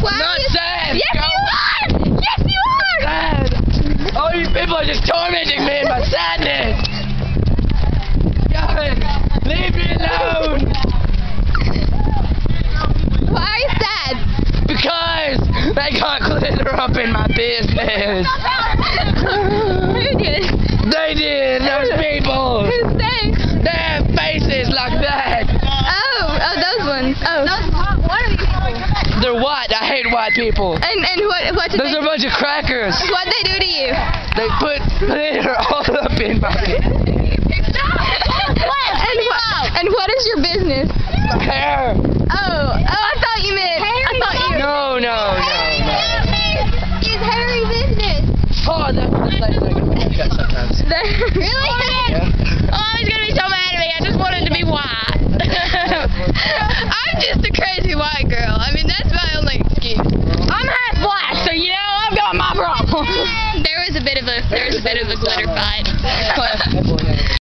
Why Not are you sad. Yes, you are! Yes, you are! Sad. All you people are just tormenting me in my sadness. God, leave me alone. Why are you sad? Because they got glitter up in my business. Who did? They did, those people. Who's they? They have faces like that. Oh, those ones. Oh. What are these people? They're white. I hate white people. And what did Those they are a bunch of crackers. What'd they do to you? They put glitter all up in my business. And what is your business? My hair. Oh, I thought you meant. I thought you. No. It's hairy business. Oh, that's the place I get my haircut sometimes. Really? Yeah. Oh, he's gonna be so mad at me. I just wanted to be white. I'm just a crazy white girl. I mean, that's my only excuse. I'm half black, so you know I've got my problem. There was a bit of a glitter fight.